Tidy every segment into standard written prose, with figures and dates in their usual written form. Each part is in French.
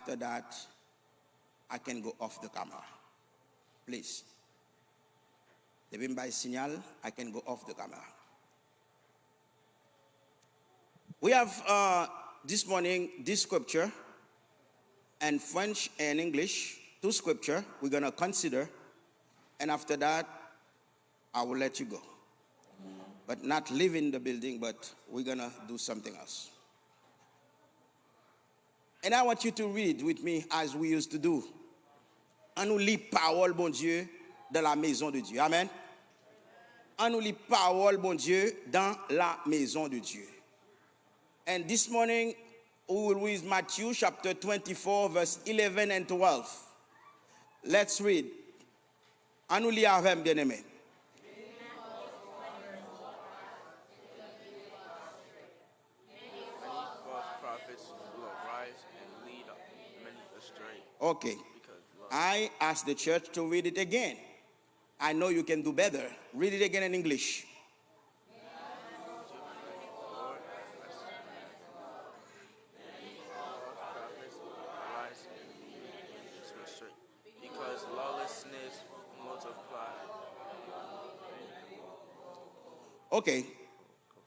after that, I can go off the camera. Please. Devin by signal, I can go off the camera. We have this morning this scripture, and French and English, two scripture we're going to consider, and after that, I will let you go. But not leaving the building, but we're going to do something else. And I want you to read with me as we used to do. On nous lit parole, bon Dieu, dans la maison de Dieu. Amen. On nous lit parole, bon Dieu, dans la maison de Dieu. And this morning, we will read Matthew chapter 24, verse 11 and 12. Let's read. On nous lit avec bien-aimé. Okay. I ask the church to read it again. I know you can do better. Read it again in English. Because lawlessness multiplies. Okay.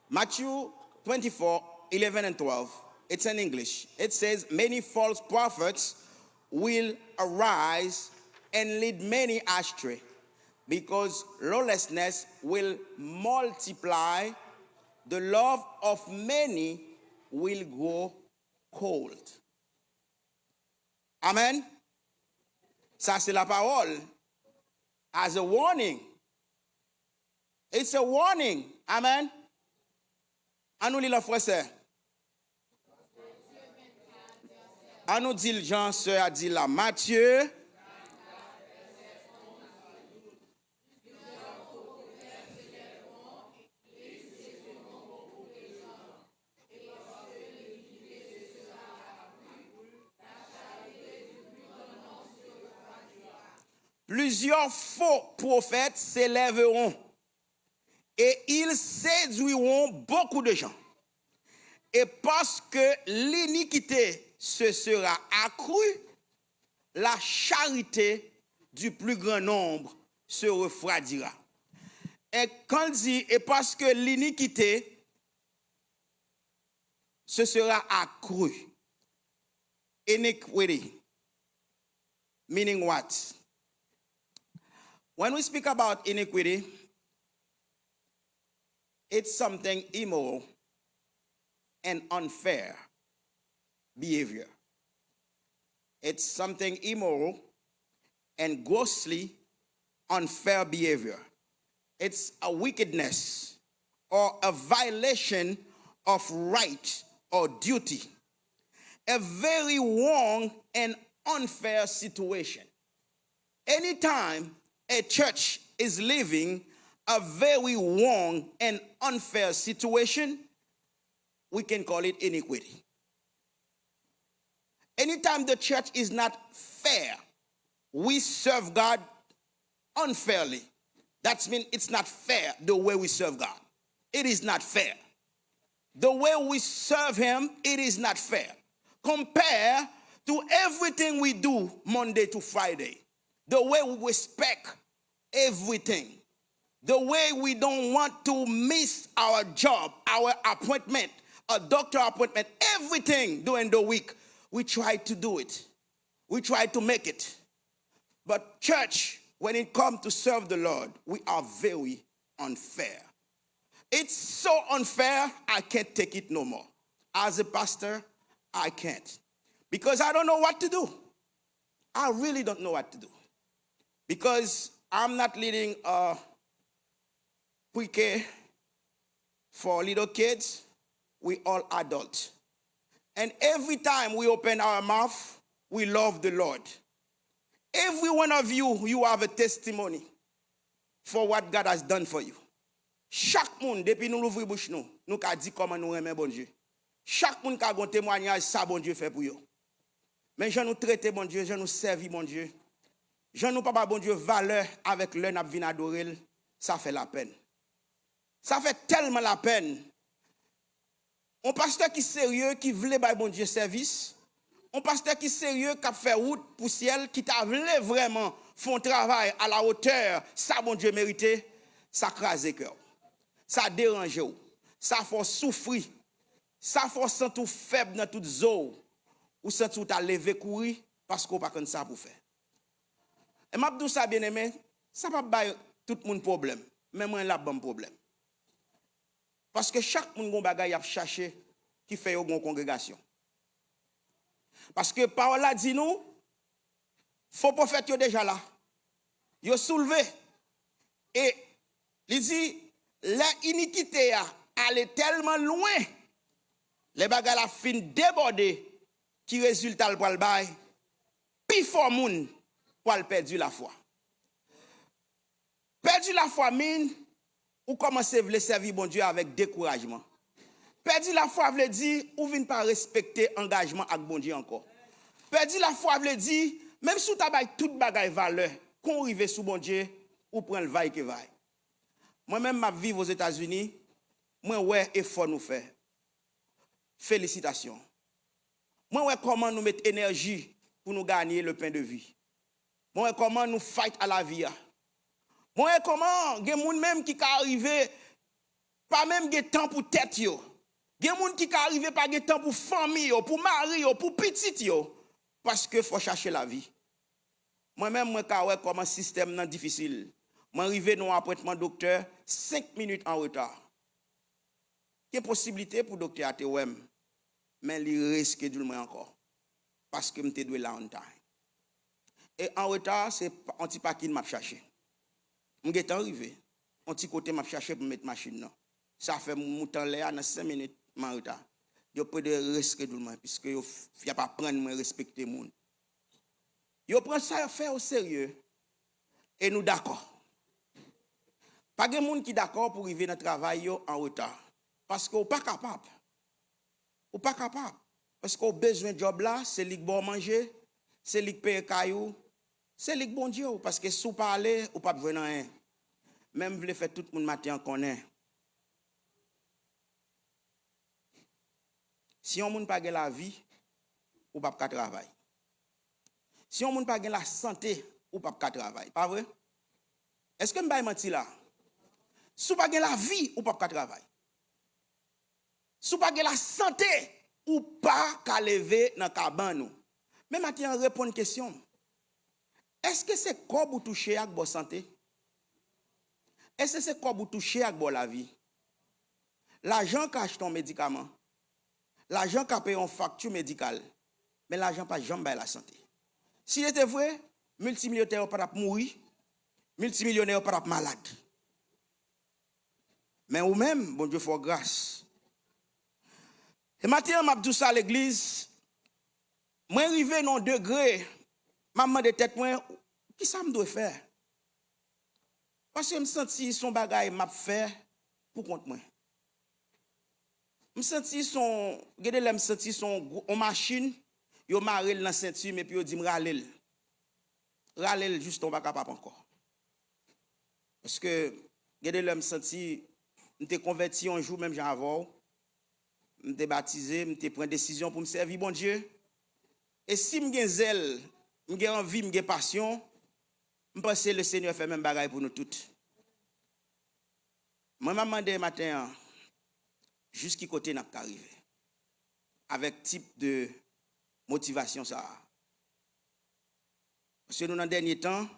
Matthew 24, 11 and 12. It's in English. It says, many false prophets will arise and lead many astray, because lawlessness will multiply, the love of many will grow cold. Amen. Ça c'est la parole as a warning. It's a warning. Amen. À nous lire le français. À nous dit Jean, sœur a dit là, Matthieu. Plusieurs faux prophètes s'élèveront et ils séduiront beaucoup de gens. Et parce que l'iniquité se sera accrue, la charité du plus grand nombre se refroidira. Et quand il dit, et parce que l'iniquité se sera accrue, iniquity, meaning what? When we speak about iniquity, it's something immoral and unfair behavior. It's something immoral and grossly unfair behavior. It's a wickedness or a violation of right or duty. A very wrong and unfair situation. Anytime a church is living a very wrong and unfair situation, we can call it iniquity. Anytime the church is not fair, we serve God unfairly. That means it's not fair the way we serve God. It is not fair. The way we serve Him, it is not fair. Compare to everything we do Monday to Friday. The way we respect everything. The way we don't want to miss our job, our appointment, a doctor appointment, everything during the week. We try to do it. We try to make it. But church, when it comes to serve the Lord, we are very unfair. It's so unfair, I can't take it no more. As a pastor, I can't. Because I don't know what to do. I really don't know what to do. Because I'm not leading a pre-K for little kids. We all adults. And every time we open our mouth, we love the Lord. Every one of you, you have a testimony for what God has done for you. Chaque monde, depuis nous l'ouvrir bouche nous ka dit comment nous aimer bon Dieu. Chaque monde ka gon témoignage ça bon Dieu fait pour yo. Mais je nous traiter bon Dieu, je nous servir bon Dieu. Je nous papa bon Dieu valeur avec l'un n'a vinn adorer, ça fait la peine. Ça fait tellement la peine. Un pasteur qui est sérieux, qui voulait bailler bon Dieu service, un pasteur qui sérieux, qui a fait route pour ciel, qui t'a voulu vraiment faire un travail à la hauteur, ça, bon Dieu, mérité, ça crase le cœur. Ça dérange, ça fait souffrir, ça fait sentir faible dans toute zone, ou sentir t'as levé courir parce qu'on pas comme ça pour faire. Et m'a dit ça bien aimé, ça pas bailler tout le monde problème, mais moi là bon problème. Parce que chaque monde gon bagay a cherché qui fait une congrégation. Parce que parole là dit nous, faux prophète yo déjà là. Yo soulevé et il dit l'iniquité a allé tellement loin. Les bagay la fin débordé qui résultat pour le bail. Puis fort moun pour le perdre la foi. Perdu la foi mine ou commencer à vouloir servir bon Dieu avec découragement. Perdu la foi veut dire ou vient pas respecter engagement avec bon Dieu encore. Perdu la foi veut dire même si tu as toute bagaille valeur, qu'on arrive sous bon Dieu ou prend le vaille que vaille. Moi-même m'a vivre aux États-Unis, moi ouais effort nous faire. Félicitations. Moi ouais comment nous mettre énergie pour nous gagner le pain de vie. Moi ouais comment nous fight à la vie. Moi ouais comment gen moun même qui arrivé pas même gen temps pour tête yo. Gen moun qui arrivé pas gen temps pour famille yo, pour mari yo, pour petit yo parce que faut chercher la vie. Moi-même moi ka ouais comment système nan difficile. Moi arrivé dans appointement docteur 5 minutes en retard. Quelle possibilité pour docteur à te wem mais il risque de moi encore parce que m'te doué là on time. Et en retard c'est un petit paquet m'a chercher. M'gèt arrivé, un petit côté m'a chercher pour mettre machine là. Ça fait mon temps là dans 5 minutes en retard. Yo peut de risque de moi puisque yo y a pas prendre moi respecter monde. Yo prend ça faire au sérieux et nous d'accord. Pas de monde qui d'accord pour arriver dans le travail en retard. Parce qu'on pas capable. Ou pas capable. Parce qu'on a besoin de job là, c'est lui qui bon manger, c'est lui qui paye caillou, c'est lui qui bon Dieu. Parce que si vous parlez, ou pas besoin de rien. Même vous voulez faire tout le monde matin en connaît. Si on ne pas la vie, ou pas travailler. Si on ne pas la santé, ou pas travailler. Pas vrai? Est-ce que je vais mentir là? Si vous pas la vie, ou pas travailler. Si vous pas la santé, ou pas qu'à lever dans la cabane. Mais maintenant, répond une question. Est-ce que c'est quoi vous toucher avec votre santé? Est-ce que c'est quoi vous toucher avec la vie? L'argent qui achète un médicament, l'argent qui paye une facture médicale, mais l'argent pas jamais la santé. S'il était vrai, multimillionnaire pas mourir, multimillionnaire pas malade. Mais ou même, bon Dieu, faut grâce. Et maintenant, m'a dit ça à l'église. Moi arrivé dans degré, maman de tête moi, qui ça me doit faire? Parce que je me senti son bagage m'a fait pour compte moi. Je me senti son me senti son machine, yo marré dans ceinture mais puis yo dit me râler. Râler juste on pas capable encore. Parce que me senti m'était converti un jour même j'avais m'était baptisé, m'était prendre décision pour me servir bon Dieu. Et si m'gen zèle, m'gen envie, m'gen passion, m'pense le Seigneur fait même bagaille pour nous toutes. Moi m'a demandé matin jusqu'à côté n'a pas arrivé. Avec type de motivation ça. Parce que nous dans dernier temps,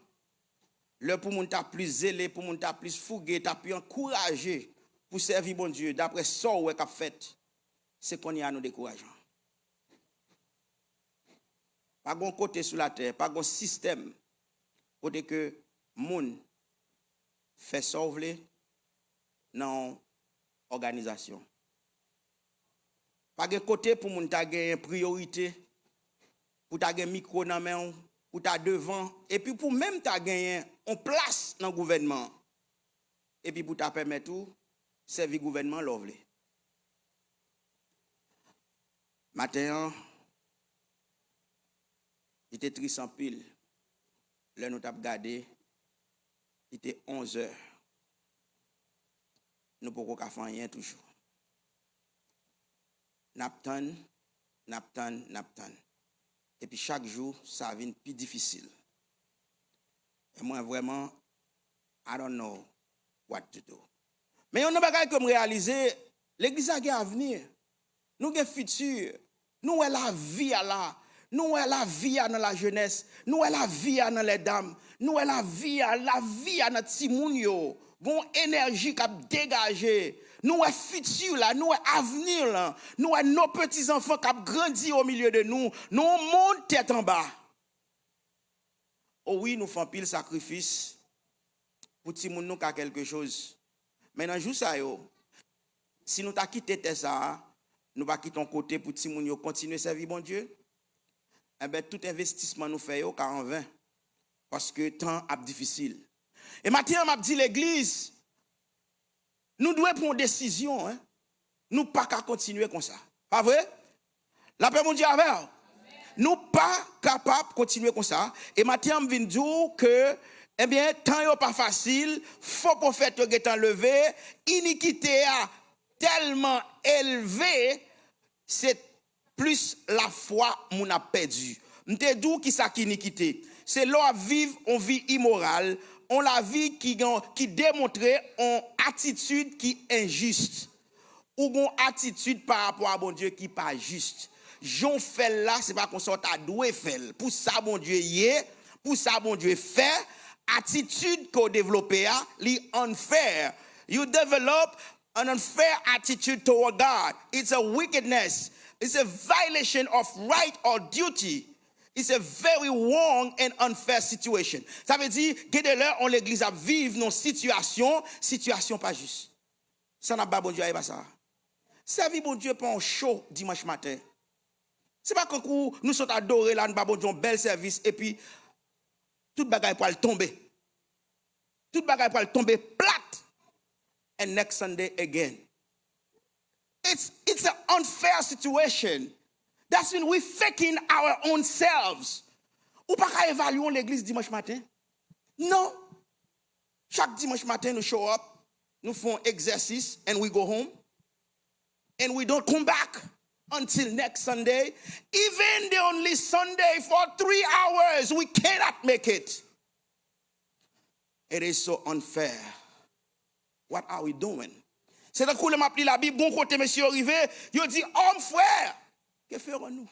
le pour moun ta plus zélé, pour moun ta plus fougué, ta plus encouragé pour servir bon Dieu d'après ça ouais qu'a fait, c'est qu'on y a nous décourageant. Pas bon côté sur la terre, pas bon système côté que moun fait sauver dans organisation. Pas de côté pour moun ta gagner priorité pour ta gagner micro dans main pour ta devant et puis pour même ta gagner en place dans le gouvernement et puis pour ta permettre tout servir gouvernement lovely. Matin il était triste en pile. Là nous t'a regardé il était 11h. Nous pouvons pas faire rien toujours. Naptan. Et puis chaque jour, ça devient plus difficile. Et moi, vraiment, I don't know what to do. Mais on n'a pas comme réaliser, l'église a un avenir. Nous avons un futur. Nous avons la vie là. Nous avons la vie dans la jeunesse. Nous avons la vie dans les dames. Nous avons la vie dans les timoun yo. Gon énergie qui a dégagé. Nous avons futur là, nous avons avenir là. Nous avons nos petits enfants qui ont grandi au milieu de nous. Nous monte tête en bas. Oh oui, nous faisons pile sacrifice pour timoun nous qui quelque chose. Mais dans jour ça yo, si nous t'a quitté ça, nous va quitter ton côté pour timoun yo continuer à servir bon Dieu. Eh ben tout investissement nous fait yo 40-20 parce que temps est difficile. Et maintenant m'a dit l'église, nous devons prendre une décision, hein. Nous pas qu'à continuer comme ça. Pas vrai? La paix mon Dieu avec. Nous pas capable de continuer comme ça. Et maintenant je viens dire que eh bien temps est pas facile, faux prophète est enlevé, iniquité a tellement élevé, c'est plus la foi mon a perdu. M'te dou qui ça qui iniquité. C'est là vivre on vie immorale, on la vie qui démontrait une attitude qui est injuste ou une attitude par rapport à bon Dieu qui pas juste. J'on fait là, c'est pas qu'on soit à doué faire. Pour ça bon Dieu y est, pour ça bon Dieu fait, attitude qu'on développe là, li unfair. You develop an unfair attitude toward God. It's a wickedness. It's a violation of right or duty. It's a very wrong and unfair situation. Ça veut dire que de l'heure, on l'église a vivre dans situation pas juste. Ça n'a pas bon Dieu, pas ça. Servir bon Dieu pas un show dimanche matin. C'est pas quand nous sommes adorés là, nous pas bon Dieu un bel service et puis toute bagaille pour tomber. Toute bagaille pour tomber plate. And next Sunday again. It's an unfair situation. That's when we're faking our own selves. Ou pas qu'à évaluer l'église dimanche matin? Non. Chaque dimanche matin, nous show up, nous faisons exercice, and we go home. And we don't come back until next Sunday. Even the only Sunday for 3 hours, we cannot make it. It is so unfair. What are we doing? C'est le coup de m'appeler la Bible, bon côté monsieur arrivé, il dit, homme frère, que ferons-nous?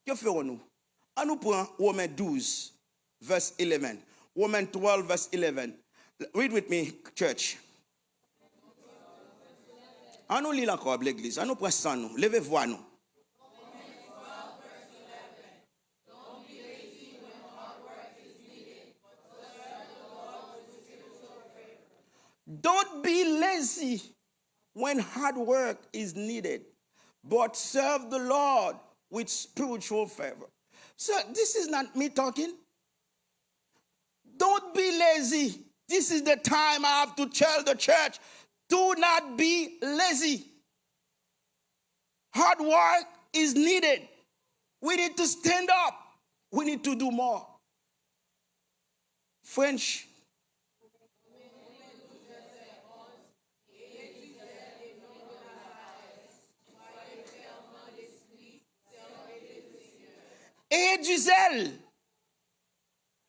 Que ferons-nous? On nous prend Romains 12, verse 11. Romains 12, verse 11. Read with me, church. On nous lit encore l'église. On nous prend ça, nous. Levez-vous, nous. Don't be lazy when hard work is needed, but serve the Lord with spiritual fervor. So this is not me talking. Don't be lazy. This is the time I have to tell the church, do not be lazy. Hard work is needed. We need to stand up. We need to do more. French. Et du zèle,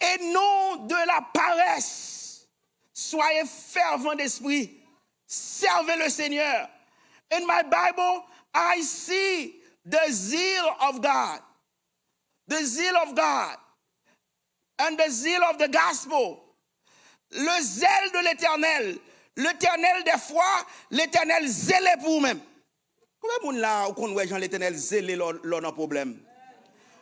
et non de la paresse. Soyez fervents d'esprit. Servez le Seigneur. In my Bible, I see the zeal of God. The zeal of God. And the zeal of the gospel. Le zèle de l'Éternel. L'Éternel des fois, l'Éternel zélé pour vous-même. Combien de monde là, qu'on voit Jean l'Éternel zélé leur problème?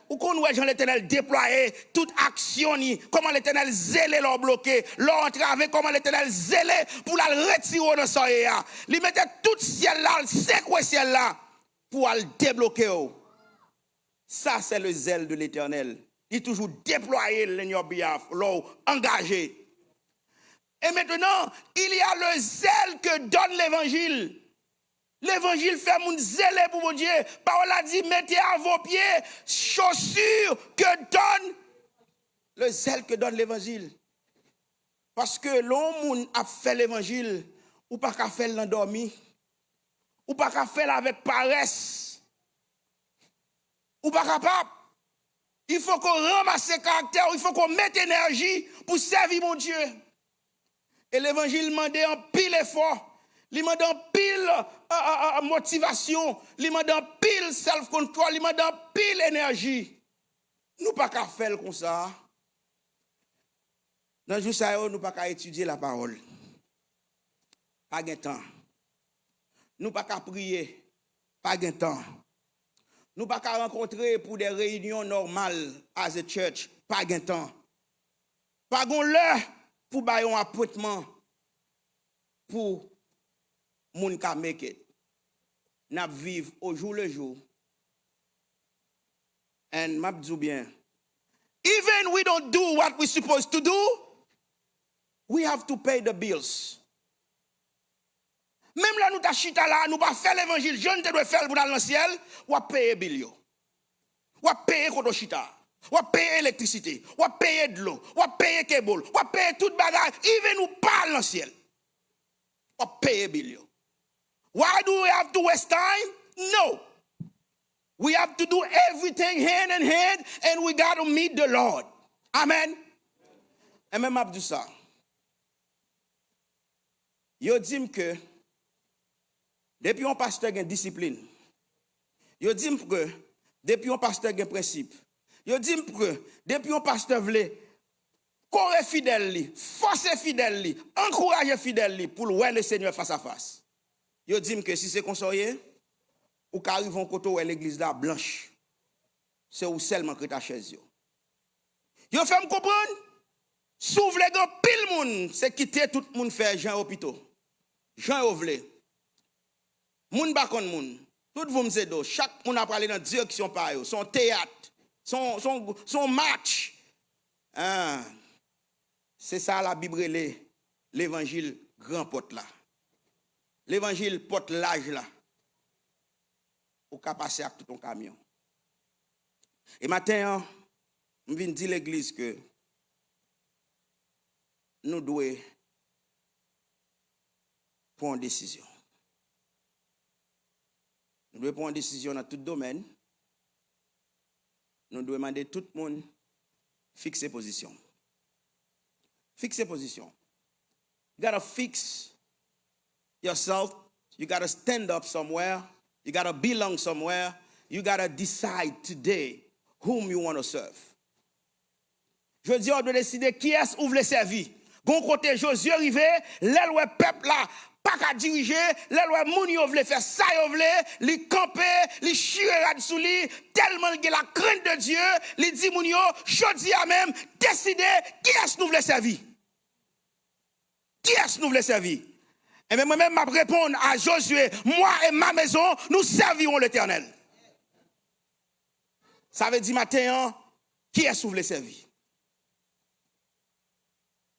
Ou qu'on voit Jean l'Éternel déployer toute action, comment l'Éternel zélé leur bloqué, leur entravé, comment l'Éternel zélé pour la retirer dans son ya. Il mettait tout ciel là, le secoué ciel là, pour le débloquer. Ça, c'est le zèle de l'Éternel. Il est toujours déployé leur behalf, leur engagé. Et maintenant, il y a le zèle que donne l'Évangile. L'évangile fait mon zèle pour mon Dieu. Parole a dit, mettez à vos pieds chaussures que donne le zèle que donne l'évangile. Parce que l'homme a fait l'évangile, ou pas qu'à faire l'endormi, ou pas qu'à faire avec paresse, ou pas capable. Il faut qu'on ramasse caractère, il faut qu'on mette énergie pour servir mon Dieu. Et l'évangile demande en pile effort, il demande en pile motivation, il demande en pile self-control, il demande en pile énergie. Nous pas qu'à faire comme ça. Dans le jour ça, nous pas qu'à étudier la parole. Pas de temps. Nous pas qu'à prier. Pas de temps. Nous pas qu'à rencontrer pour des réunions normales as a church. Pas de temps. Pas de l'heure pour bailler un appointment pour moun ka make it. N'a vivre au jour le jour. And m'a dit bien. Even we don't do what we're supposed to do, we have to pay the bills. Même là, nous ta chita là, nous pas faire l'évangile, je ne te dois faire pour dans le ciel, ou payer bill yo. Ou payer kodo chita. Ou payer électricité, ou payer de l'eau, ou payer cable, ou payer toute bagage, even nous pas dans le ciel. Ou payer bill yo. Why do we have to waste time? No. We have to do everything hand in hand, and we got to meet the Lord. Amen. Et même abdou ça. Yo dit que depuis un pasteur a une discipline. Yo dit que depuis un pasteur a un principe. Yo dit que depuis un pasteur veut corps fidèle, forcer fidèle, encourager fidèle pour voir le Seigneur face à face. Yo dit que si c'est conseiller, ou qu'arrive en côté où l'église là blanche, c'est où seulement que ta chaise yo. Yo fait me comprendre? S'ouvre les gars pile monde, c'est quitter tout le monde faire Jean hôpital. Jean Ovle. Moun bakon moun. Tout vous me do. Chaque moun a parlé dans direction par yo, son théâtre, son match. Ah. C'est ça la Bible l'évangile grand porte là. L'évangile porte l'âge là. Ou ka passer avec tout ton camion. Et matin, je viens dire l'église que nous devons prendre une décision. Nous devons prendre une décision dans tout domaine. Nous devons demander tout le monde fixer position. Fixer position. You gotta fix yourself. You gotta stand up somewhere. You gotta belong somewhere. You gotta decide today whom you want to serve. Je dis, on doit décider qui est-ce ouvre le servir. Gon côté Josué arrivé, l'elle ouais peuple là, pas qu'à diriger, l'elle ouais moun yo vle faire ça yo vle, li camper, li chire sous li, tellement il a la crainte de Dieu, li dit moun yo, jodi a même décider qui est-ce nous vle servir. Qui est-ce nous vle servir? Et même moi-même m'a répondre à Josué, moi et ma maison, nous servirons l'Éternel. Ça veut dire matin, qui est-ce ouvre le servir?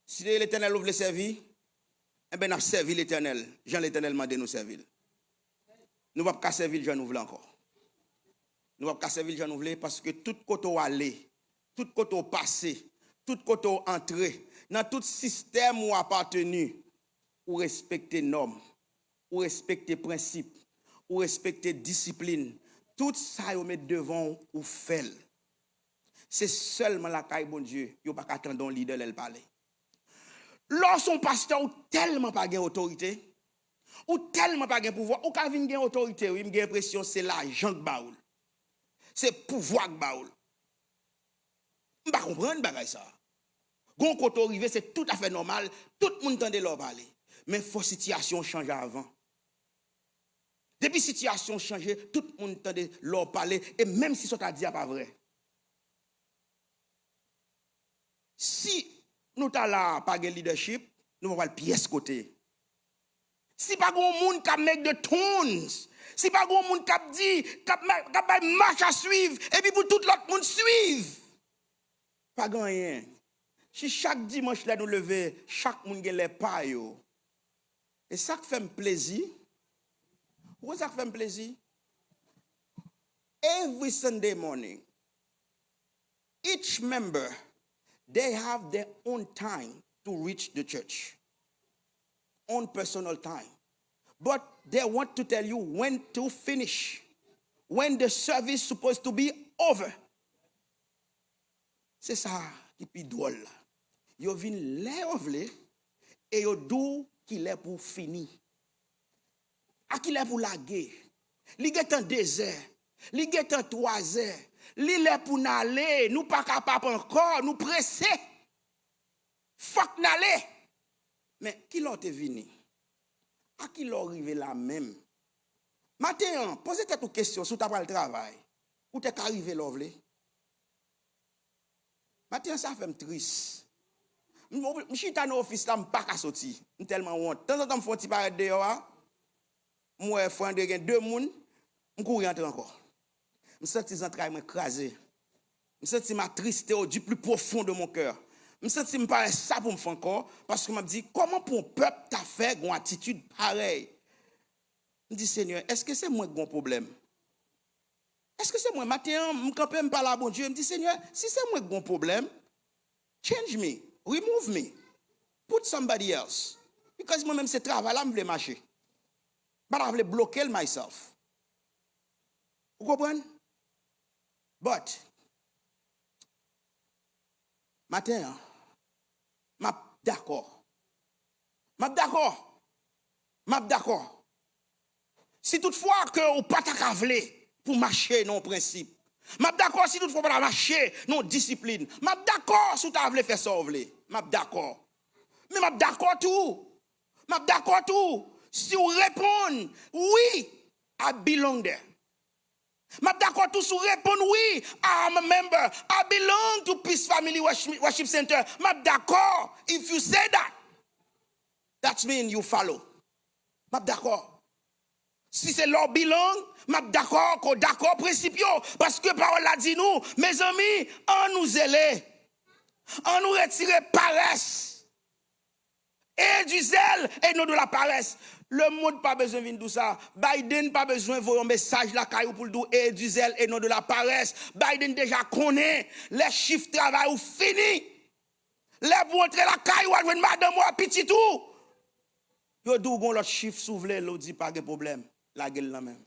Si l'Éternel ouvre le servir, eh bien, nous avons servi l'Éternel. Jean l'Éternel m'a dit nous servir. Nous ne pouvons pas servir Jean Nouvelé encore. Nous ne pouvons pas servir Jean Nouvelé parce que tout côté où aller, tout côté où passer, tout côté où entrer, dans tout système où appartenu, ou respecter normes, ou respecter principes, ou respecter discipline, tout ça vous met devant ou fait. C'est seulement la caille bon Dieu, vous pas attendre un leader le parler. Lorsqu'on pasteur ou tellement pas gain autorité, ou tellement pas gain pouvoir, ou ka vinn gain autorité, oui, j'ai l'impression c'est l'argent que baoul. C'est pouvoir que baoul. On pas comprendre bagay ça. Gon côté arrivé, c'est tout à fait normal, tout le monde tende leur parler. Mais faut situation change avant. Depuis situation change, tout le monde tende leur parler et même si ça t'a dit pas vrai. Si nous t'as là pas de leadership, nous va le pièce côté. Si pas grand monde qui make de tunes, si pas grand monde qui dit qui marche à suivre et puis pour tout l'autre monde suivre. Pas grand rien. Si chaque dimanche là nous lever, chaque monde gagne les pas yo. Et ça qui fait me plaisir. Pourquoi ça fait me plaisir? Every Sunday morning, each member they have their own time to reach the church. Own personal time. But they want to tell you when to finish. When the service is supposed to be over. C'est ça qui est plus drôle. Yo vin lè ovle et yo dou qui l'est pour finir. A qui l'est pour la guerre. Li get en 2 heures. Li get en 3 heures. Li l'est pour n'aller. Nous pas capable encore. Nous pressés. Fuck n'aller. Mais qui l'ont te vini? A qui l'ont arrivé là même? Matin, posez-toi une question sur ta le travail. Où t'es arrivé l'ovle? Matin, ça fait triste. Je suis dans l'office là, je ne suis pas sorti. Je suis tellement honte. De temps en temps, je fais un petit parade dehors. Moi, je suis 2 personnes. Je cours rentrer encore. Je sens les entrailles m'écraser. Je sens ma tristesse du plus profond de mon cœur. Je sens que je me parle ça pour me faire encore. Parce que je me dis, comment pour un peuple t'a fait une attitude pareille? Je me dis, Seigneur, est-ce que c'est moi qui ai un problème? Est-ce que c'est moi? Matin, je me parle à bon Dieu. Je me dis, Seigneur, si c'est moi qui ai un problème, change me, remove me, put somebody else. Because moi-même, ce travail-là, je veux marcher. Je veux bloquer myself. Vous comprenez? But, matin, je suis d'accord. Je suis d'accord. Je suis d'accord. Si toutefois que vous pas t'accaveler pour marcher non principe. Je suis d'accord si toutefois pas marcher non discipline. Je suis d'accord si tu as faire ça. Je suis d'accord. Mais je suis d'accord tout. Je suis d'accord tout. Si vous répondez oui, I belong there. Je suis d'accord tout si vous répondez oui, I'm a member. I belong to Peace Family Worship Center. Je suis d'accord. If you say that, that means you follow. Je suis d'accord. Si c'est leur bilan, je suis d'accord, d'accord, principio. Parce que parole a dit nous, mes amis, on nous zèle, on nous retire paresse. Et du zèle et non de la paresse. Le monde n'a pas besoin de tout ça. Biden n'a pas besoin de un message là pour le dire et du zèle et non de la paresse. Biden déjà connaît les chiffres de travail ou fini. Les pour entrer la caille ou une madame ou un petit tout. Yo dou gon l'autre chiffre souvle, l'autre dit pas de problème. La gueule là même.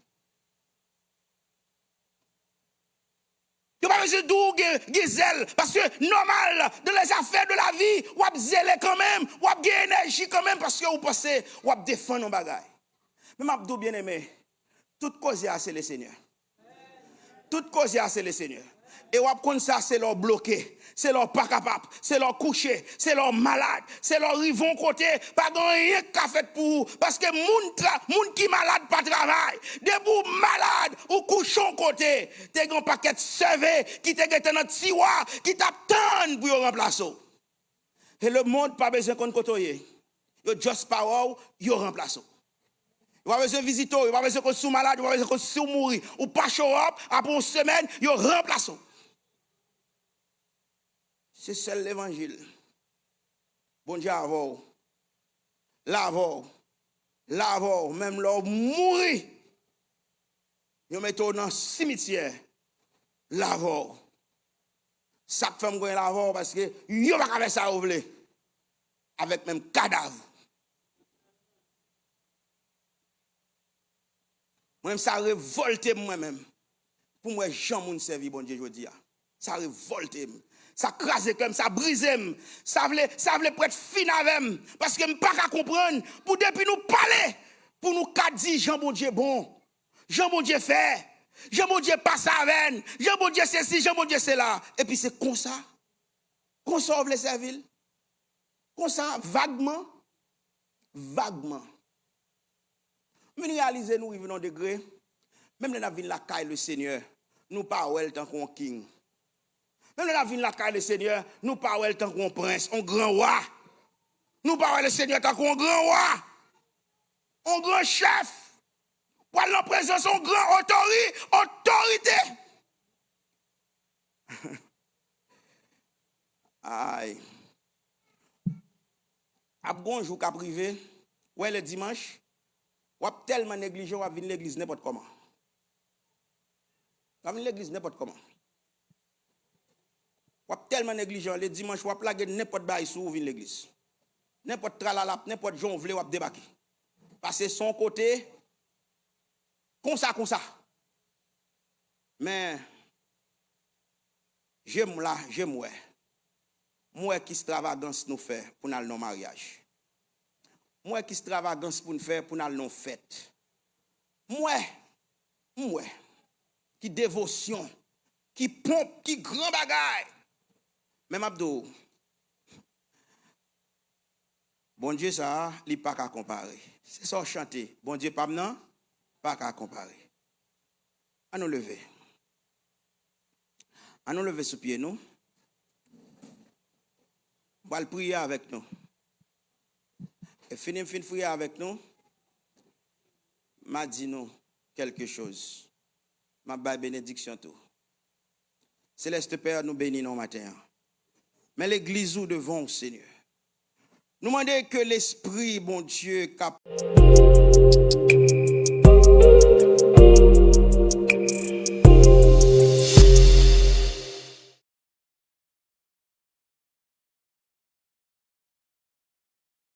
Yo pas besoin de zèle parce que normal dans les affaires de la vie, ou ap zèle quand même, ou ap gen énergie quand même parce que vous pensez ou ap défendre nos bagages. Mais m'a dou bien aimé, toute cause c'est le Seigneur. Toute cause c'est le Seigneur. Et wap kon ça c'est leur bloqué, c'est leur pas capable, c'est leur couché, c'est leur malade, c'est leur rivon côté, pas rien qu'a fait pour parce que moun qui malade pas travail, debout malade ou couchon côté, t'es un paquet de servé qui te gete dans tiroir qui t'attend pour remplacer. Et le monde pas besoin qu'on côtoyer. Yo just power, yo remplacer. Vous avez besoin de visiter, vous avez besoin de sous malade, vous avez besoin de sous mourir, ou pas show up, après une semaine, vous remplacez. C'est seul l'évangile. Bon Dieu, avant, même leur mourir, vous mettez dans le cimetière, l'avant. Ça fait me l'avant parce que vous n'avez pas fait ça, vous voulez, avec même cadavre. Moi-même, ça a révolté moi-même. Pour moi, Jean moun servi, bon Dieu, je dis. Ça a révolté. Ça a crasé comme ça, brisé. Ça voulait prêtre fin avec. Parce que je ne peux pas comprendre. Pour depuis nous parler, pour nous dire Jean bon Dieu bon. Jean bon Dieu fait. Jean bon Dieu passe avec. Jean bon Dieu c'est ci, Jean bon Dieu c'est là. Et puis c'est comme ça. Qu'on sauve les serviles. Comme ça, vaguement. Vaguement. Mais nous réalisons, nous vivons degré. Même dans la vie de la caille, le Seigneur, nous parlons tant qu'on king. Même dans la vie de la caille, le Seigneur, nous parlons tant qu'on prince, un grand roi. Nous parlons le Seigneur tant qu'on grand roi. Un grand chef. Pour la présence, un grand autorité. Aïe. À bon jour qu'à privé, ouais le dimanche. Ou tellement négligent, ou venir l'église n'importe comment. Ou venir l'église n'importe comment. Ou tellement négligent, les dimanches, ou plaguer n'importe bail sous venir l'église. N'importe tralala, n'importe jonvle, ou débarquer. Passer son côté, comme ça. Mais, j'aime là, j'aime ouais. Moi qui extravagance nous fait pour nous non mariage. Moi qui extravagance pour nous faire pour nous non fête. Moi qui dévotion, qui pompe, qui grand bagaille. Même Abdou. Bon Dieu ça, il pas qu'à comparer. C'est ça chanter. Bon Dieu pas non, pas qu'à comparer. À nous lever. À nous lever sous pied nous. On va prier avec nous. Et fin prier avec nous. M'a dit nous quelque chose. Ma baille bénédiction tout. Céleste Père, nous bénissons matin. Mais l'église où devant au Seigneur. Nous demandons que l'Esprit, bon Dieu,